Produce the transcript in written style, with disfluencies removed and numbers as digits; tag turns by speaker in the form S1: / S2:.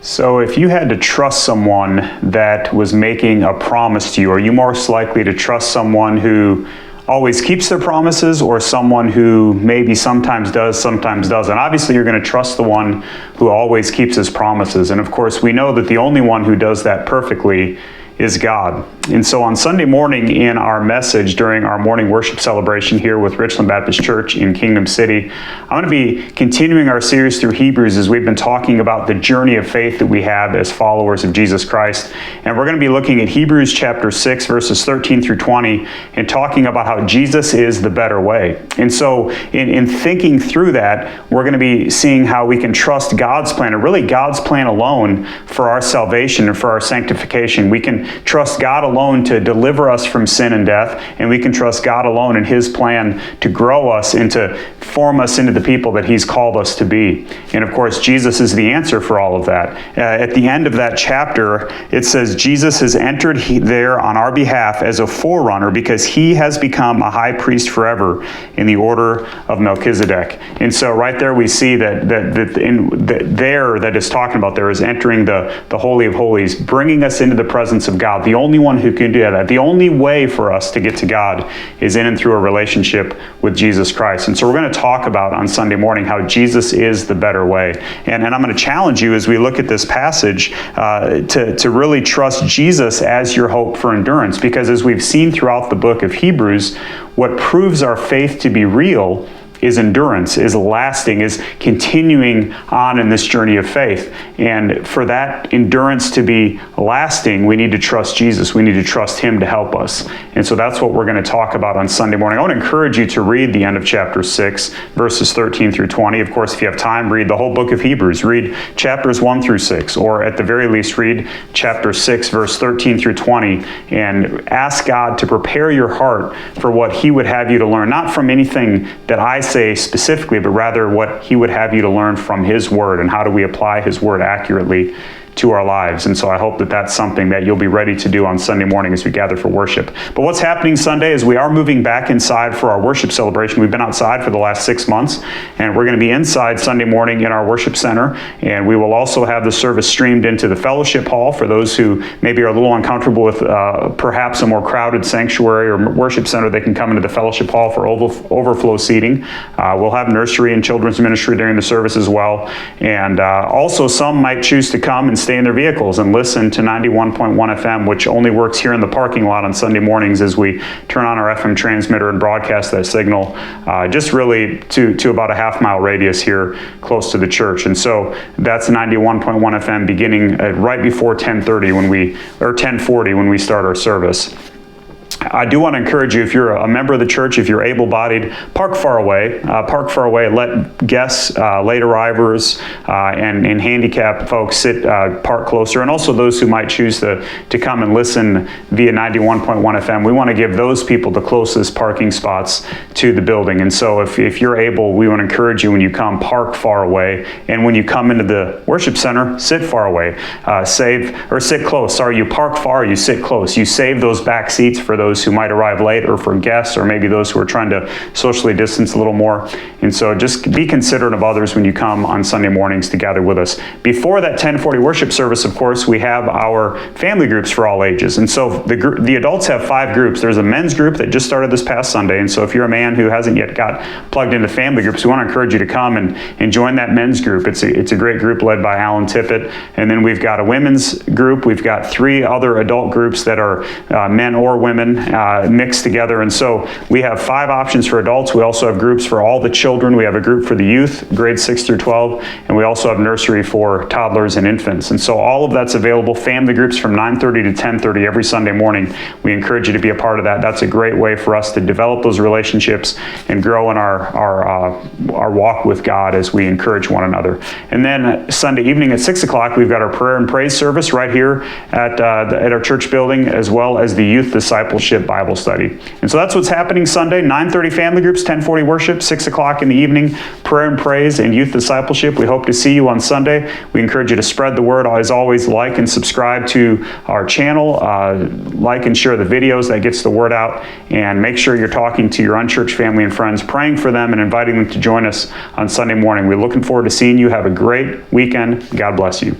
S1: So if you had to trust someone that was making a promise to you, are you most likely to trust someone who always keeps their promises or someone who maybe sometimes does, sometimes doesn't? Obviously, you're going to trust the one who always keeps his promises. And of course, we know that the only one who does that perfectly is God. And so on Sunday morning in our message during our morning worship celebration here with Richland Baptist Church in Kingdom City, I'm going to be continuing our series through Hebrews as we've been talking about the journey of faith that we have as followers of Jesus Christ. And we're going to be looking at Hebrews chapter 6, verses 13 through 20, and talking about how Jesus is the better way. And so in thinking through that, we're going to be seeing how we can trust God's plan, and really God's plan alone for our salvation and for our sanctification. We can trust God alone to deliver us from sin and death, and we can trust God alone in His plan to grow us and to form us into the people that He's called us to be. And of course, Jesus is the answer for all of that. At the end of that chapter, it says, Jesus has entered there on our behalf as a forerunner because He has become a high priest forever in the order of Melchizedek. And so right there we see that is talking about there is entering the Holy of Holies, bringing us into the presence of God. The only one who can do that. The only way for us to get to God is in and through a relationship with Jesus Christ. And so we're going to talk about on Sunday morning how Jesus is the better way. And I'm going to challenge you as we look at this passage to really trust Jesus as your hope for endurance. Because as we've seen throughout the book of Hebrews, what proves our faith to be real is endurance, is lasting, is continuing on in this journey of faith. And for that endurance to be lasting, we need to trust Jesus. We need to trust Him to help us. And so that's what we're going to talk about on Sunday morning. I want to encourage you to read the end of chapter 6, verses 13 through 20. Of course, if you have time, read the whole book of Hebrews. Read chapters 1 through 6, or at the very least, read chapter 6, verse 13 through 20, and ask God to prepare your heart for what He would have you to learn, not from anything that I say specifically, but rather what He would have you to learn from His Word, and how do we apply His Word accurately to our lives. And so I hope that that's something that you'll be ready to do on Sunday morning as we gather for worship. But what's happening Sunday is we are moving back inside for our worship celebration. We've been outside for the last 6 months, and we're going to be inside Sunday morning in our worship center. And we will also have the service streamed into the fellowship hall for those who maybe are a little uncomfortable with perhaps a more crowded sanctuary or worship center. They can come into the fellowship hall for overflow seating. We'll have nursery and children's ministry during the service as well. And also some might choose to come and stay in their vehicles and listen to 91.1 FM, which only works here in the parking lot on Sunday mornings as we turn on our FM transmitter and broadcast that signal just really to about a half-mile radius here close to the church. And so that's 91.1 FM beginning right before 10:40 when we start our service. I do want to encourage you, if you're a member of the church, if you're able-bodied, park far away. Let guests, late arrivers, and handicapped folks park closer. And also those who might choose to come and listen via 91.1 FM. We want to give those people the closest parking spots to the building. And so if you're able, we want to encourage you when you come, park far away. And when you come into the worship center, sit far away. Sit close. Sorry, you park far, you sit close. You save those back seats for those who might arrive late, or for guests, or maybe those who are trying to socially distance a little more. And so just be considerate of others when you come on Sunday mornings to gather with us. Before that 10:40 worship service, of course, we have our family groups for all ages. And so the adults have 5 groups. There's a men's group that just started this past Sunday. And so if you're a man who hasn't yet got plugged into family groups, we want to encourage you to come and join that men's group. It's a great group led by Alan Tippett. And then we've got a women's group. We've got 3 other adult groups that are men or women mixed together. And so we have 5 options for adults. We also have groups for all the children. We have a group for the youth, grades 6 through 12, and we also have nursery for toddlers and infants. And so all of that's available. Family groups from 9:30 to 10:30 every Sunday morning. We encourage you to be a part of that. That's a great way for us to develop those relationships and grow in our walk with God as we encourage one another. And then Sunday evening at 6 o'clock, we've got our prayer and praise service right here at our church building, as well as the youth discipleship Bible study. And so that's what's happening Sunday. 9:30 family groups, 10:40 worship, 6 o'clock in the evening, prayer and praise and youth discipleship. We hope to see you on Sunday. We encourage you to spread the word. As always, like and subscribe to our channel. Like and share the videos. That gets the word out. And make sure you're talking to your unchurched family and friends, praying for them and inviting them to join us on Sunday morning. We're looking forward to seeing you. Have a great weekend. God bless you.